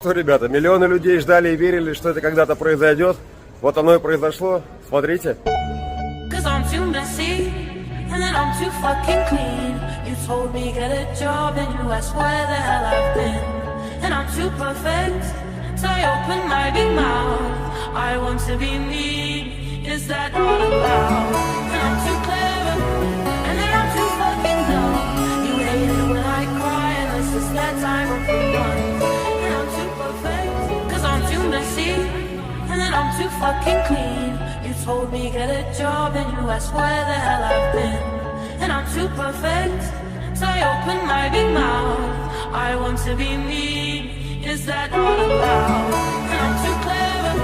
Что, ребята, миллионы людей ждали и верили, что это когда-то произойдет. Вот оно и произошло. Смотрите. Cause I'm too messy, and then I'm too fucking clean. You told me get a job and you asked where the hell I've been. And I'm too perfect, so I open my big mouth. I want to be me, is that all about? And I'm too clever, and then I'm too fucking dumb. You hate it when I cry, and it's just that time of the month. And I'm too perfect, cause I'm too messy, and then I'm too fucking clean. You told me get a job and you asked where the hell I've been. And I'm too perfect, so I open my big mouth. I want to be me, is that all about? And I'm too clever,